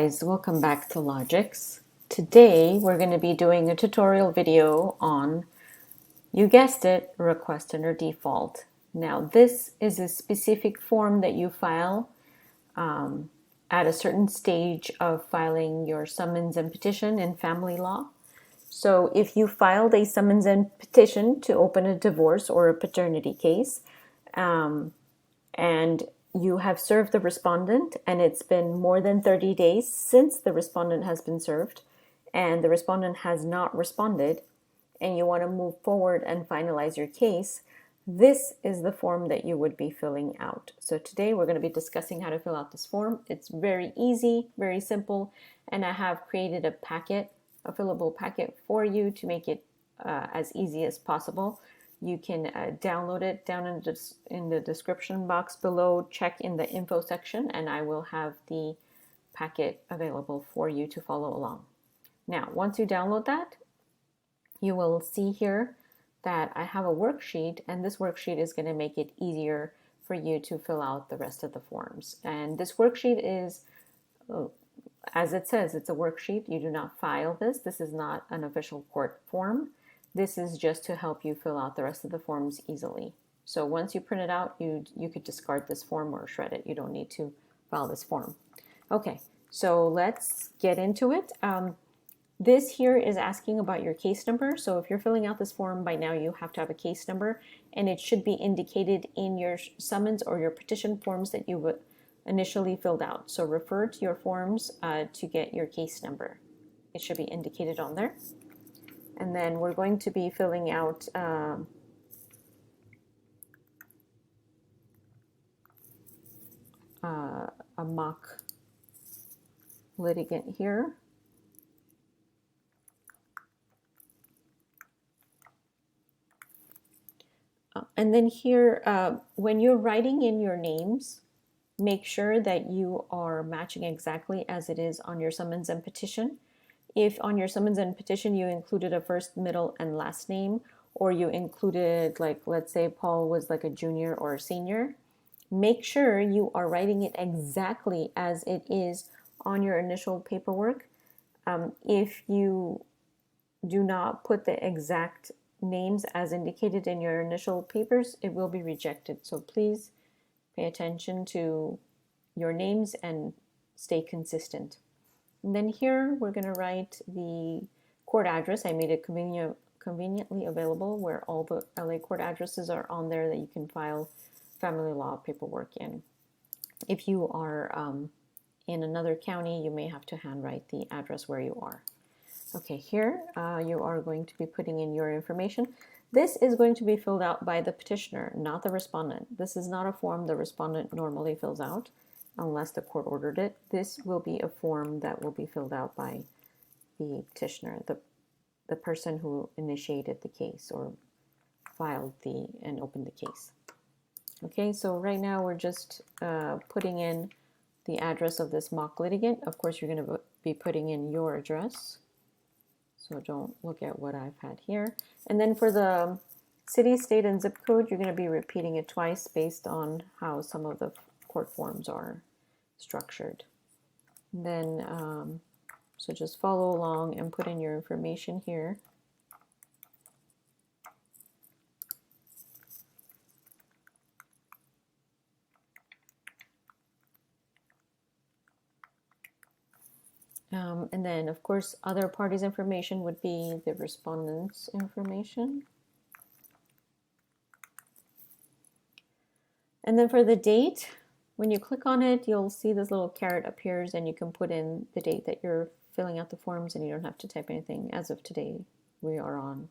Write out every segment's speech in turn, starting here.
guys, welcome back to Logics. Today we're going to be doing a tutorial video on, you guessed it, request under default. Now this is a specific form that you file at a certain stage of filing your summons and petition in family law. So if you filed a summons and petition to open a divorce or a paternity case, and you have served the respondent and it's been more than 30 days since the respondent has been served and the respondent has not responded, and you want to move forward and finalize your case, this is the form that you would be filling out. So today we're going to be discussing how to fill out this form. It's very easy, very simple, and I have created a packet, a fillable packet for you to make it as easy as possible. You can download it down in the description box below. Check in the info section and I will have the packet available for you to follow along. Now, once you download that, you will see here that I have a worksheet, and this worksheet is going to make it easier for you to fill out the rest of the forms. And this worksheet is, as it says, it's a worksheet. You do not file this. This is not an official court form. This is just to help you fill out the rest of the forms easily. So once you print it out, you could discard this form or shred it. You don't need to file this form. Okay, so let's get into it. This here is asking about your case number. So if you're filling out this form, by now you have to have a case number, and it should be indicated in your summons or your petition forms that you initially filled out. So refer to your forms to get your case number. It should be indicated on there. And then we're going to be filling out a mock litigant here. And then here, when you're writing in your names, make sure that you are matching exactly as it is on your summons and petition. If on your summons and petition you included a first, middle, and last name, or you included, like, let's say Paul was like a junior or a senior, make sure you are writing it exactly as it is on your initial paperwork. If you do not put the exact names as indicated in your initial papers, it will be rejected. So please pay attention to your names and stay consistent. And then here we're going to write the court address. I made it conveniently available where all the LA court addresses are on there that you can file family law paperwork in. If you are in another county, you may have to handwrite the address where you are. Okay, here you are going to be putting in your information. This is going to be filled out by the petitioner, not the respondent. This is not a form the respondent normally fills out unless the court ordered it. This will be a form that will be filled out by the petitioner, the person who initiated the case or filed and opened the case. Okay, so right now we're just putting in the address of this mock litigant. Of course, you're going to be putting in your address. So don't look at what I've had here. And then for the city, state, and zip code, you're going to be repeating it twice based on how some of the court forms are structured. And then, so just follow along and put in your information here. And then, of course, other parties' information would be the respondent's information. And then for the date, when you click on it, you'll see this little caret appears and you can put in the date that you're filling out the forms, and you don't have to type anything. As of today, we are on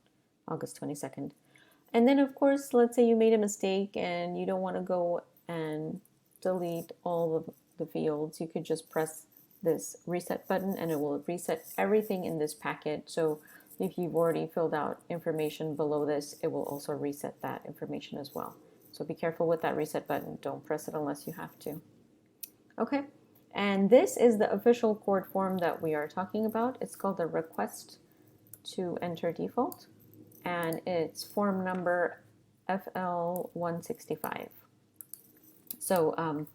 August 22nd. And then, of course, let's say you made a mistake and you don't want to go and delete all of the fields. You could just press this reset button and it will reset everything in this packet. So if you've already filled out information below this, it will also reset that information as well. So be careful with that reset button. Don't press it unless you have to. Okay, and this is the official court form that we are talking about. It's called the request to enter default, and it's form number FL165. So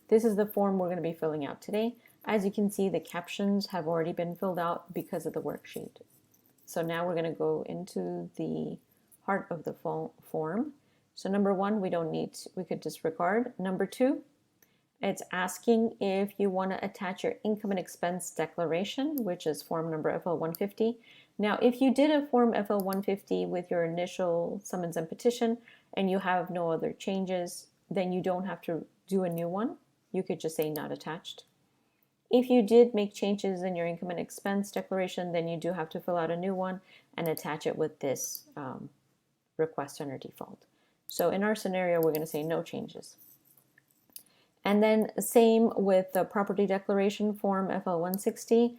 this is the form we're going to be filling out today. As you can see, the captions have already been filled out because of the worksheet. So now we're going to go into the heart of the form. So number one, we don't need, we could disregard. Number two, it's asking if you want to attach your income and expense declaration, which is form number FL150. Now, if you did a form FL150 with your initial summons and petition and you have no other changes, then you don't have to do a new one. You could just say not attached. If you did make changes in your income and expense declaration, then you do have to fill out a new one and attach it with this request under default. So in our scenario, we're going to say no changes. And then same with the property declaration form FL160.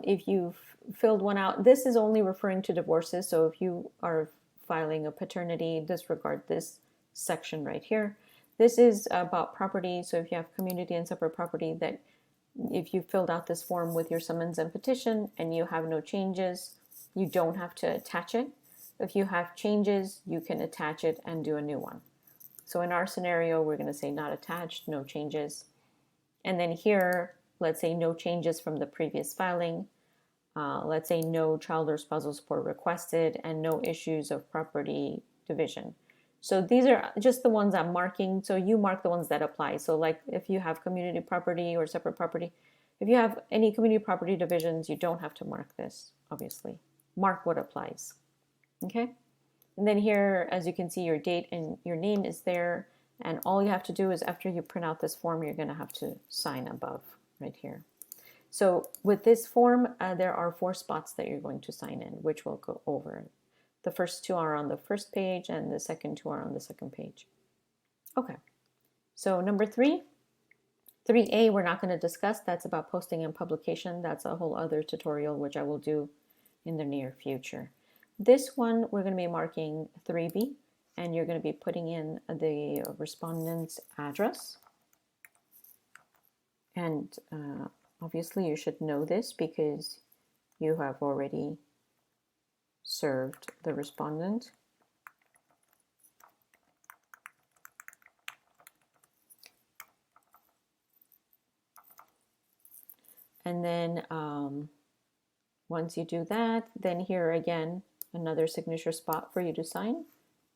If you've filled one out, this is only referring to divorces. So if you are filing a paternity, disregard this section right here. This is about property. So if you have community and separate property, that if you filled out this form with your summons and petition and you have no changes, you don't have to attach it. If you have changes, you can attach it and do a new one. So in our scenario, we're going to say not attached, no changes. And then here, let's say no changes from the previous filing. Let's say no child or spousal support requested and no issues of property division. So these are just the ones I'm marking. So you mark the ones that apply. So like if you have community property or separate property, if you have any community property divisions, you don't have to mark this, obviously. Mark what applies. Okay? And then here, as you can see, your date and your name is there. And all you have to do is after you print out this form, you're going to have to sign above right here. So with this form, there are 4 spots that you're going to sign in, which we'll go over. The first 2 are on the first page and the second 2 are on the second page. Okay, so number 3, 3A, we're not going to discuss. That's about posting and publication. That's a whole other tutorial, which I will do in the near future. This one, we're going to be marking 3B, and you're going to be putting in the respondent's address. And obviously you should know this because you have already served the respondent. And then once you do that, then here again, another signature spot for you to sign.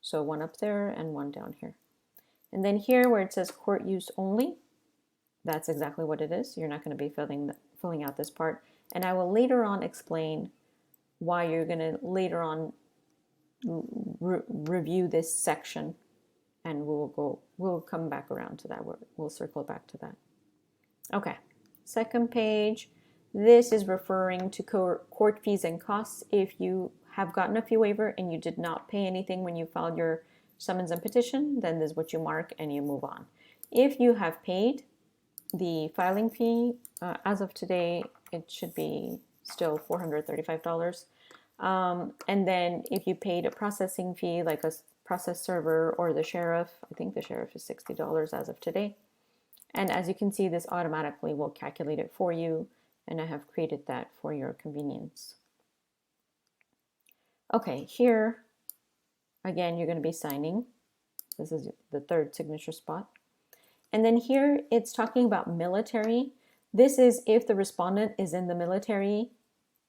So one up there and one down here. And then here where it says court use only, that's exactly what it is. You're not going to be filling out this part. And I will later on explain why you're going to later on review this section, and we'll come back around to that. We'll circle back to that. Okay, second page. This is referring to court fees and costs. If you have gotten a fee waiver and you did not pay anything when you filed your summons and petition, then this is what you mark and you move on. If you have paid the filing fee, as of today, it should be still $435. And then if you paid a processing fee like a process server or the sheriff, I think the sheriff is $60 as of today. And as you can see, this automatically will calculate it for you, and I have created that for your convenience. Okay, here, again, you're going to be signing. This is the third signature spot. And then here, it's talking about military. This is if the respondent is in the military,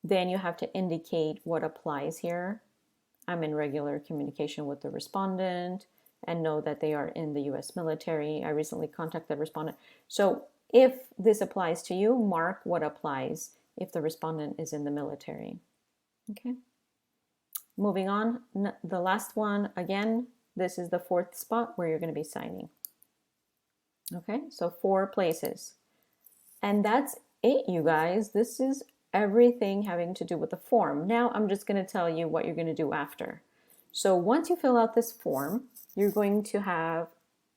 then you have to indicate what applies here. I'm in regular communication with the respondent and know that they are in the U.S. military. I recently contacted the respondent. So if this applies to you, mark what applies if the respondent is in the military. Okay. Moving on, the last one, again, this is the 4th spot where you're going to be signing. Okay, so 4 places. And that's it, you guys. This is everything having to do with the form. Now I'm just going to tell you what you're going to do after. So once you fill out this form, you're going to have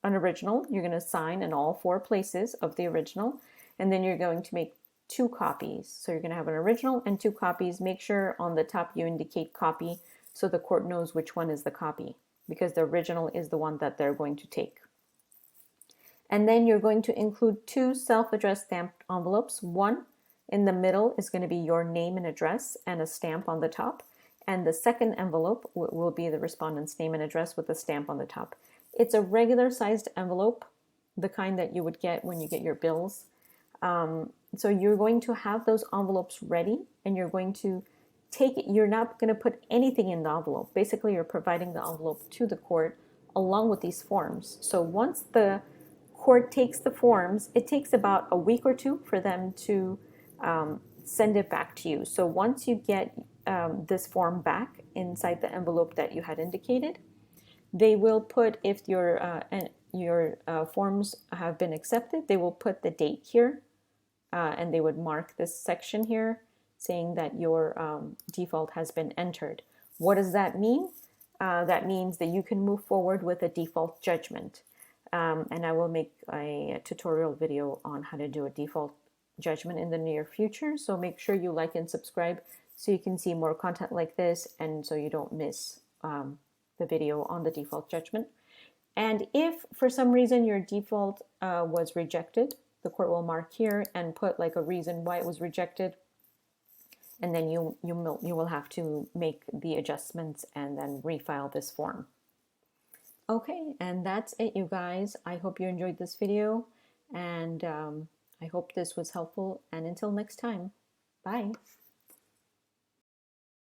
an original. You're going to sign in all 4 places of the original, and then you're going to make 2 copies. So you're going to have an original and 2 copies. Make sure on the top you indicate copy so the court knows which one is the copy, because the original is the one that they're going to take. And then you're going to include 2 self-addressed stamped envelopes. One in the middle is going to be your name and address and a stamp on the top. And the second envelope will be the respondent's name and address with a stamp on the top. It's a regular sized envelope, the kind that you would get when you get your bills. So you're going to have those envelopes ready, and you're going to take it. You're not going to put anything in the envelope. Basically, you're providing the envelope to the court along with these forms. So once the court takes the forms, it takes about a week or two for them to send it back to you. So once you get this form back inside the envelope that you had indicated, they will put, if your forms have been accepted, they will put the date here, and they would mark this section here saying that your default has been entered. What does that mean? That means that you can move forward with a default judgment. And I will make a tutorial video on how to do a default judgment in the near future. So make sure you like and subscribe so you can see more content like this, and so you don't miss the video on the default judgment. And if for some reason your default was rejected, the court will mark here and put like a reason why it was rejected, and then you will have to make the adjustments and then refile this form. Okay, and that's it, you guys. I hope you enjoyed this video, and I hope this was helpful, and until next time, bye.